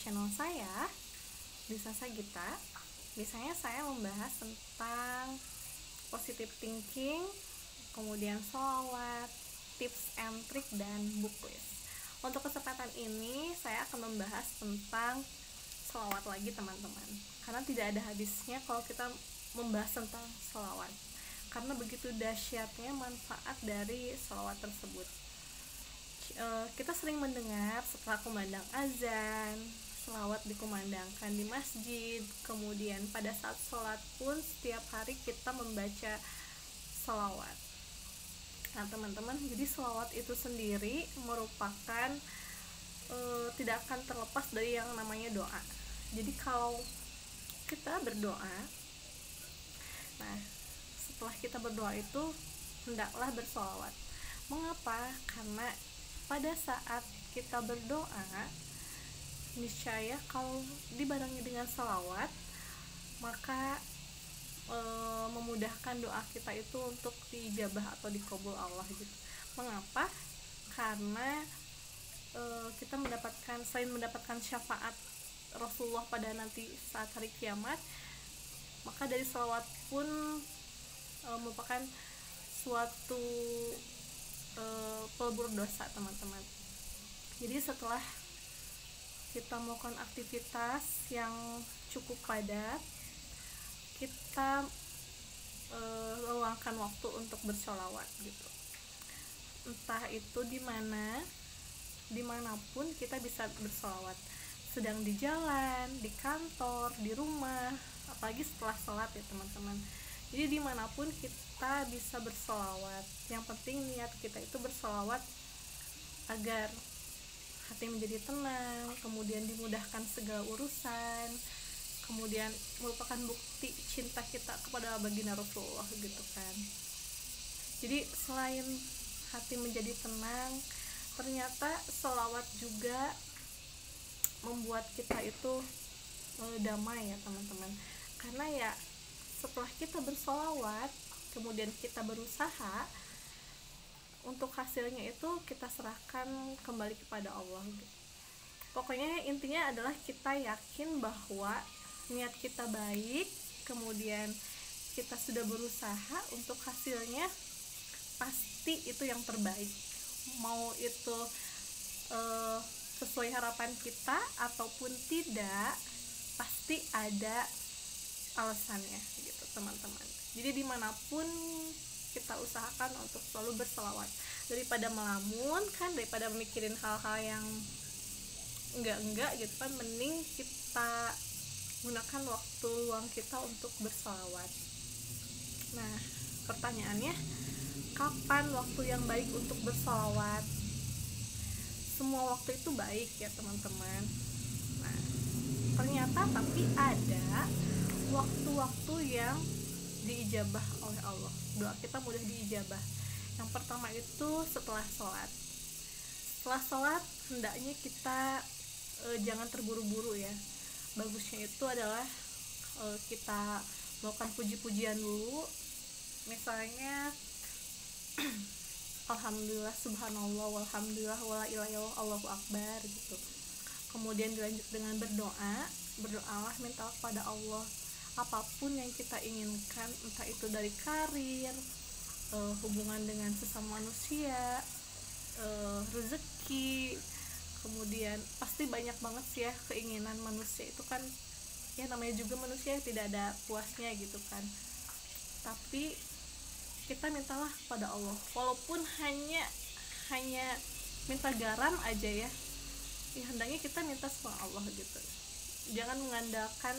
channel saya Disa Sagita. Biasanya saya membahas tentang positive thinking, kemudian sholawat, tips and trik, dan book list. Untuk kesempatan ini saya akan membahas tentang sholawat lagi teman-teman, karena tidak ada habisnya kalau kita membahas tentang sholawat, karena begitu dahsyatnya manfaat dari sholawat tersebut. Kita sering mendengar setelah kumandang azan, sholawat dikumandangkan di masjid, kemudian pada saat sholat pun setiap hari kita membaca sholawat. Nah teman-teman, jadi sholawat itu sendiri merupakan tidak akan terlepas dari yang namanya doa. Jadi kalau kita berdoa, nah setelah kita berdoa itu hendaklah bersholawat. Mengapa? Karena pada saat kita berdoa, niscaya kalau dibarengi dengan sholawat, maka memudahkan doa kita itu untuk diijabah atau dikabul Allah gitu. Mengapa? Karena kita selain mendapatkan syafaat Rasulullah pada nanti saat hari kiamat, maka dari sholawat pun merupakan suatu pelebur dosa teman-teman. Jadi setelah kita melakukan aktivitas yang cukup padat, kita meluangkan waktu untuk bersholawat gitu. Entah itu dimanapun kita bisa bersholawat, sedang di jalan, di kantor, di rumah, apalagi setelah sholat ya teman-teman. Jadi dimanapun kita bisa bersholawat, yang penting niat kita itu bersholawat agar hati menjadi tenang, kemudian dimudahkan segala urusan, kemudian merupakan bukti cinta kita kepada baginda Rasulullah gitu kan. Jadi selain hati menjadi tenang, ternyata sholawat juga membuat kita itu damai ya teman-teman. Karena ya setelah kita bersholawat, kemudian kita berusaha, untuk hasilnya itu kita serahkan kembali kepada Allah gitu. Pokoknya intinya adalah kita yakin bahwa niat kita baik, kemudian kita sudah berusaha, untuk hasilnya pasti itu yang terbaik. Mau itu sesuai harapan kita ataupun tidak, pasti ada alasannya gitu teman-teman. Jadi dimanapun kita usahakan untuk selalu berselawat, daripada melamun kan, daripada mikirin hal-hal yang enggak gitu kan, mending kita gunakan waktu luang kita untuk berselawat. Nah pertanyaannya, kapan waktu yang baik untuk berselawat? Semua waktu itu baik ya teman-teman. Nah ternyata tapi ada waktu-waktu yang diijabah oleh Allah, doa kita mudah diijabah. Yang pertama itu setelah sholat. Setelah sholat hendaknya kita jangan terburu-buru ya. Bagusnya itu adalah kita melakukan puji-pujian dulu, misalnya alhamdulillah, subhanallah, walhamdulillah, wala ilaha illallah, Allahu akbar gitu. Kemudian dilanjut dengan berdoalah, minta kepada Allah apapun yang kita inginkan, entah itu dari karir, hubungan dengan sesama manusia, rezeki, kemudian pasti banyak banget sih ya keinginan manusia itu kan, ya namanya juga manusia, tidak ada puasnya gitu kan. Tapi kita mintalah kepada Allah, walaupun hanya minta garam aja ya hendaknya kita minta sama Allah gitu. Jangan mengandalkan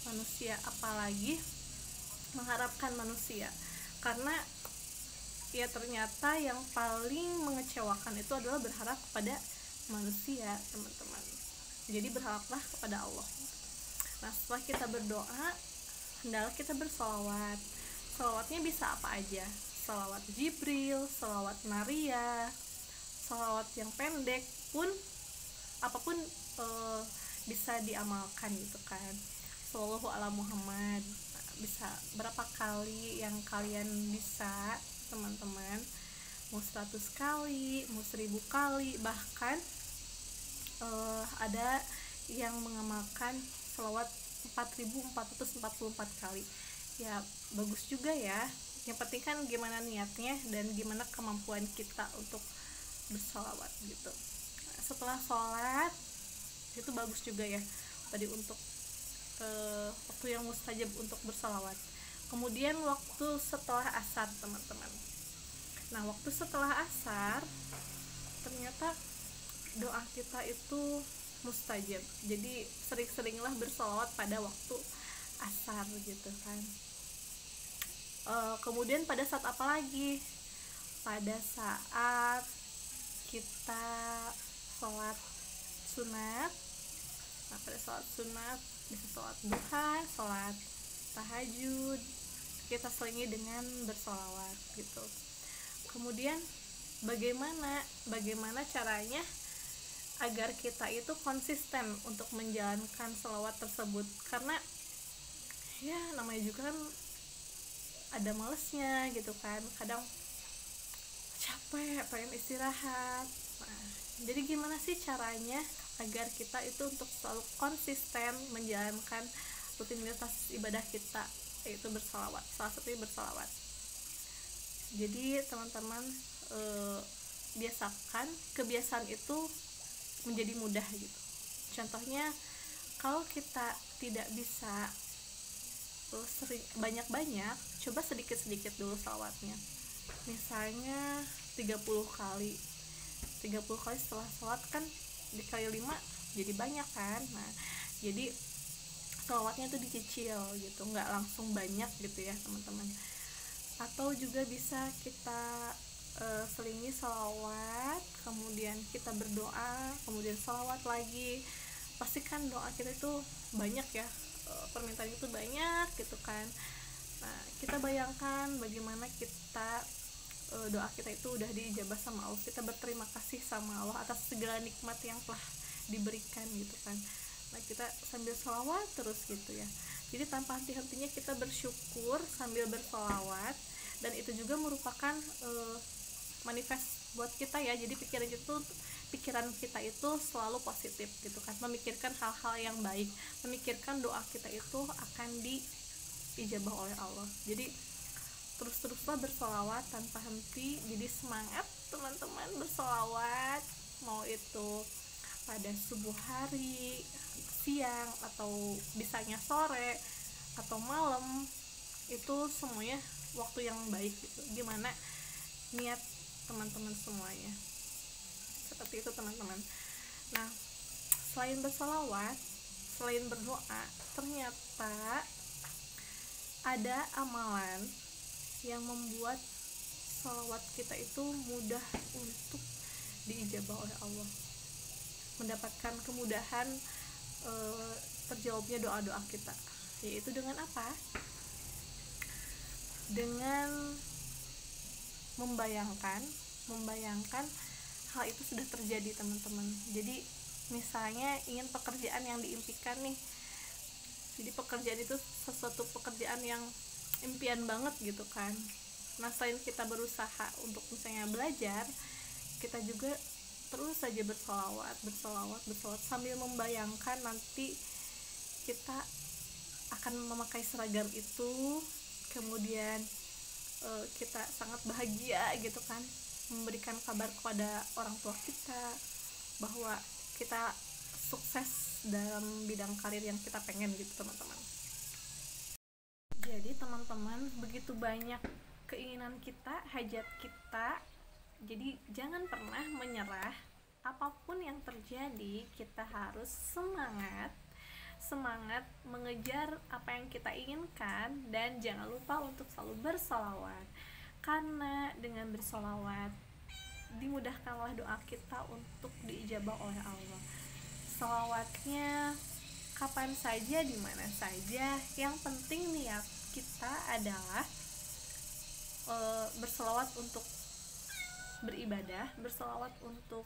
manusia, apalagi mengharapkan manusia, karena ya ternyata yang paling mengecewakan itu adalah berharap kepada manusia teman-teman. Jadi berharaplah kepada Allah. Nah setelah kita berdoa, hendaklah kita bersolawat. Solawatnya bisa apa aja, solawat Jibril, solawat Maria, solawat yang pendek pun, apapun bisa diamalkan gitu kan. Sallallahu ala Muhammad, bisa berapa kali yang kalian bisa teman-teman, mau 100 kali, mau 1000 kali, bahkan ada yang mengamalkan sholawat 4.444 kali. Ya bagus juga ya, yang penting kan gimana niatnya dan gimana kemampuan kita untuk bersolawat gitu. Nah, setelah sholat itu bagus juga ya tadi untuk waktu yang mustajab untuk bersolawat. Kemudian waktu setelah asar teman-teman. Nah waktu setelah asar ternyata doa kita itu mustajab, jadi sering-seringlah bersolawat pada waktu asar gitu kan. Kemudian pada saat apa lagi? Pada saat kita sholat sunat. Nah pada sholat sunat bisa sholat duha, sholat tahajud, kita selingi dengan bersolawat gitu. Kemudian bagaimana caranya agar kita itu konsisten untuk menjalankan sholawat tersebut, karena ya namanya juga kan ada malesnya gitu kan, kadang capek pengen istirahat. Nah jadi gimana sih caranya agar kita itu untuk selalu konsisten menjalankan rutinitas ibadah kita, yaitu bersolawat, salah satunya bersolawat. Jadi teman-teman biasakan kebiasaan itu menjadi mudah gitu. Contohnya kalau kita tidak bisa banyak-banyak, coba sedikit-sedikit dulu salawatnya. Misalnya 30 kali. 30 kali setelah salat kan dikali 5 jadi banyak kan. Nah, jadi salawatnya itu dicicil gitu, nggak langsung banyak gitu ya teman-teman. Atau juga bisa kita selingi salawat, kemudian kita berdoa, kemudian salawat lagi. Pastikan doa kita itu banyak ya, permintaan itu banyak gitu kan. Nah kita bayangkan bagaimana kita doa kita itu udah diijabah sama Allah, kita berterima kasih sama Allah atas segala nikmat yang telah diberikan gitu kan. Nah kita sambil sholawat terus gitu ya, jadi tanpa henti-hentinya kita bersyukur sambil bersolawat, dan itu juga merupakan manifest buat kita ya. Jadi pikiran kita itu selalu positif gitu kan, memikirkan hal-hal yang baik, memikirkan doa kita itu akan diijabah oleh Allah. Jadi terus-teruslah bersolawat tanpa henti. Jadi semangat teman-teman bersolawat, mau itu pada subuh hari, siang, atau bisanya sore atau malam, itu semuanya waktu yang baik gitu. Gimana niat teman-teman semuanya, seperti itu teman-teman. Nah selain bersolawat, selain berdoa, ternyata ada amalan yang membuat sholawat kita itu mudah untuk diijabah oleh Allah, mendapatkan kemudahan terjawabnya doa-doa kita, yaitu dengan apa? Dengan membayangkan hal itu sudah terjadi teman-teman. Jadi misalnya ingin pekerjaan yang diimpikan nih, jadi pekerjaan itu sesuatu pekerjaan yang impian banget gitu kan. Nah selain kita berusaha untuk misalnya belajar, kita juga terus saja bersolawat sambil membayangkan nanti kita akan memakai seragam itu, kemudian kita sangat bahagia gitu kan, memberikan kabar kepada orang tua kita bahwa kita sukses dalam bidang karir yang kita pengen gitu teman-teman. Jadi teman-teman, begitu banyak keinginan kita, hajat kita, jadi jangan pernah menyerah. Apapun yang terjadi, kita harus semangat mengejar apa yang kita inginkan, dan jangan lupa untuk selalu bersolawat, karena dengan bersolawat dimudahkanlah doa kita untuk diijabah oleh Allah. Solawatnya kapan saja, di mana saja, yang penting niat kita adalah bersolawat untuk beribadah, bersolawat untuk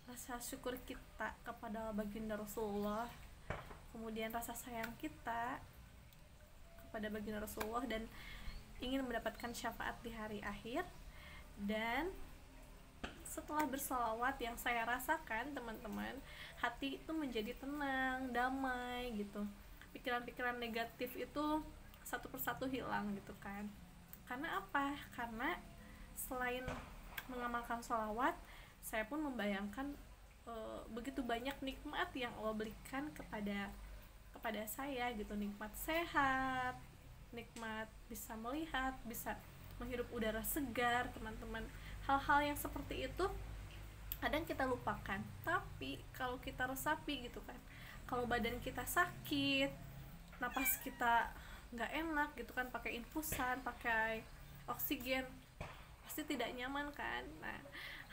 rasa syukur kita kepada baginda Rasulullah, kemudian rasa sayang kita kepada baginda Rasulullah, dan ingin mendapatkan syafaat di hari akhir, dan setelah bersolawat yang saya rasakan teman-teman, hati itu menjadi tenang, damai gitu. Pikiran-pikiran negatif itu satu persatu hilang gitu kan. Karena apa? Karena selain mengamalkan sholawat, saya pun membayangkan begitu banyak nikmat yang Allah berikan kepada saya gitu. Nikmat sehat, nikmat bisa melihat, bisa menghirup udara segar teman-teman. Hal-hal yang seperti itu kadang kita lupakan, tapi kalau kita resapi gitu kan, kalau badan kita sakit, napas kita nggak enak gitu kan, pakai infusan, pakai oksigen, pasti tidak nyaman kan. Nah,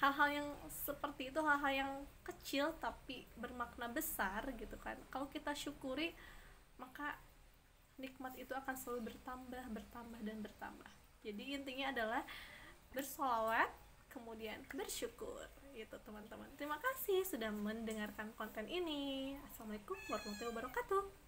hal-hal yang seperti itu, hal-hal yang kecil tapi bermakna besar gitu kan, kalau kita syukuri, maka nikmat itu akan selalu bertambah, bertambah, dan bertambah. Jadi intinya adalah bersolawat, kemudian bersyukur gitu teman-teman. Terima kasih sudah mendengarkan konten ini. Assalamualaikum warahmatullahi wabarakatuh.